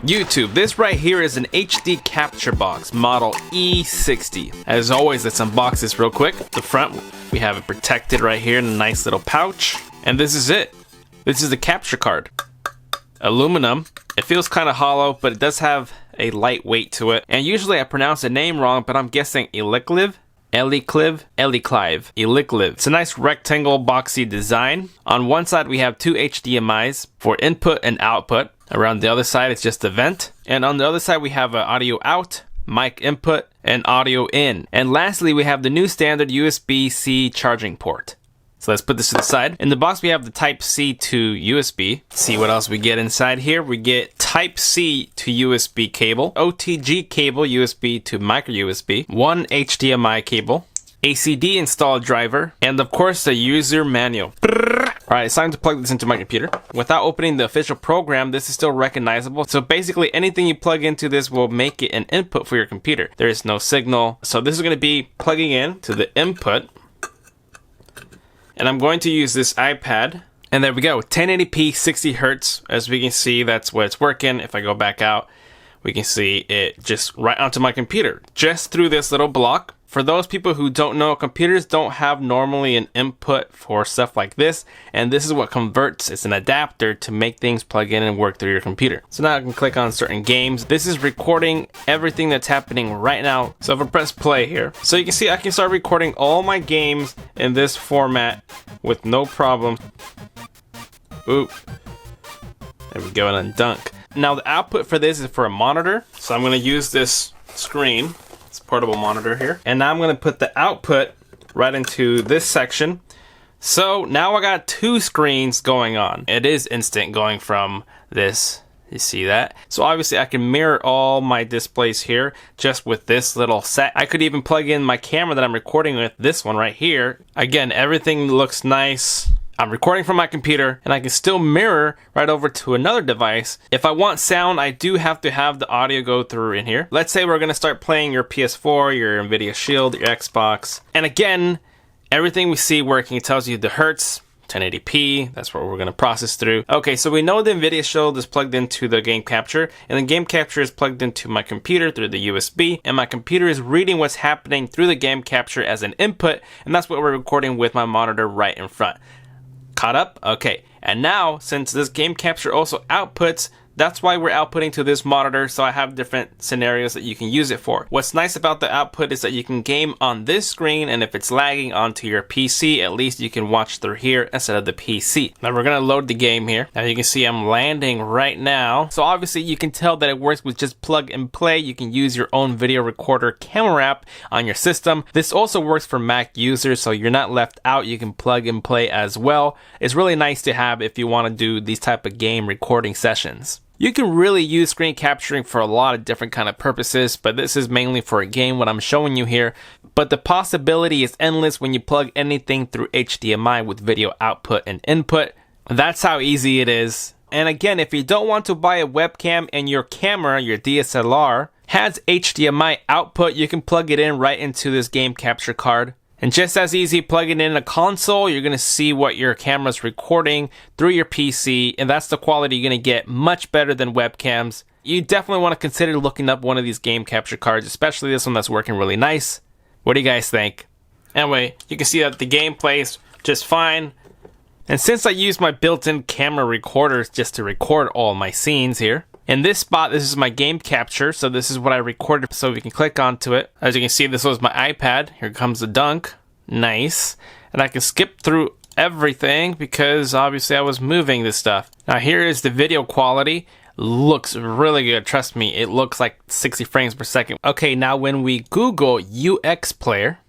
YouTube, this right here is an HD capture box, model E60. As always, let's unbox this real quick. The front, we have it protected right here in a nice little pouch. And this is it. This is the capture card. Aluminum. It feels kind of hollow, but it does have a light weight to it. And usually I pronounce the name wrong, but I'm guessing Elikliv. Elikliv. It's a nice rectangle boxy design. On one side we have two HDMIs for input and output. Around the other side it's just a vent. And on the other side we have an audio out, mic input, and audio in. And lastly we have the new standard USB-C charging port. So let's put this to the side. In the box we have the Type-C to USB. Let's see what else we get inside here. We get Type-C to USB cable, OTG cable USB to micro USB, one HDMI cable, ACD installed driver, and of course the user manual. Alright, it's time to plug this into my computer. Without opening the official program, this is still recognizable. So basically anything you plug into this will make it an input for your computer. There is no signal. So this is going to be plugging in to the input. And I'm going to use this iPad. And there we go, 1080p 60 Hertz. As we can see, that's what it's working. If I go back out, we can see it just right onto my computer, just through this little block. For those people who don't know, computers don't have normally an input for stuff like this, and this is what converts. It's an adapter to make things plug in and work through your computer. So now I can click on certain games. This is recording everything that's happening right now. So if I press play here, so you can see I can start recording all my games in this format with no problem. Oop. There we go, and dunk. Now the output for this is for a monitor, so I'm going to use this screen. Portable monitor here, and now I'm going to put the output right into this section. So now I got two screens going on. It is instant going from this, you see that? So obviously I can mirror all my displays here just with this little set. I could even plug in my camera that I'm recording with, this one right here. Again, everything looks nice. I'm recording from my computer, and I can still mirror right over to another device. If I want sound, I do have to have the audio go through in here. Let's say we're gonna start playing your PS4, your Nvidia Shield, your Xbox. And again, everything we see working, it tells you the hertz, 1080p, that's what we're gonna process through. Okay, so we know the Nvidia Shield is plugged into the game capture, and the game capture is plugged into my computer through the USB, and my computer is reading what's happening through the game capture as an input, and that's what we're recording with my monitor right in front. Caught up? Okay. And now, since this game capture also outputs, that's why we're outputting to this monitor, so I have different scenarios that you can use it for. What's nice about the output is that you can game on this screen, and if it's lagging onto your PC, at least you can watch through here instead of the PC. Now we're gonna load the game here. Now you can see I'm landing right now. So obviously you can tell that it works with just plug and play. You can use your own video recorder camera app on your system. This also works for Mac users, so you're not left out. You can plug and play as well. It's really nice to have if you want to do these type of game recording sessions. You can really use screen capturing for a lot of different kind of purposes, but this is mainly for a game, what I'm showing you here. But the possibility is endless when you plug anything through HDMI with video output and input. That's how easy it is. And again, if you don't want to buy a webcam and your camera, your DSLR, has HDMI output, you can plug it in right into this game capture card. And just as easy, plugging in a console, you're going to see what your camera's recording through your PC, and that's the quality you're going to get, much better than webcams. You definitely want to consider looking up one of these game capture cards, especially this one that's working really nice. What do you guys think? Anyway, you can see that the game plays just fine. And since I use my built-in camera recorders just to record all my scenes here, in this spot, this is my game capture, so this is what I recorded, so we can click onto it. As you can see, this was my iPad. Here comes the dunk. Nice. And I can skip through everything because obviously I was moving this stuff. Now here is the video quality. Looks really good, trust me. It looks like 60 frames per second. Okay, now when we Google UX Player,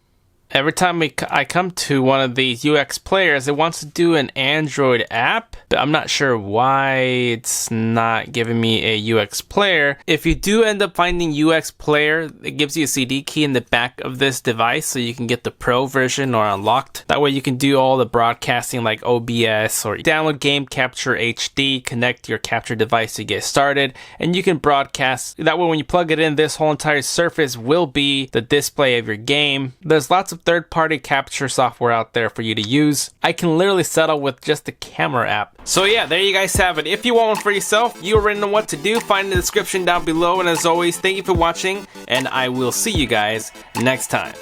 every time I come to one of these UX players, it wants to do an Android app, but I'm not sure why it's not giving me a UX player. If you do end up finding UX player, it gives you a CD key in the back of this device so you can get the Pro version or unlocked. That way you can do all the broadcasting like OBS or download Game Capture HD, connect your capture device to get started, and you can broadcast. That way when you plug it in, this whole entire surface will be the display of your game. There's lots of of third-party capture software out there for you to use. I can literally settle with just the camera app. So yeah, there you guys have it. If you want one for yourself, you already know what to do. Find in the description down below. And as always, thank you for watching, and I will see you guys next time.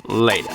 Later.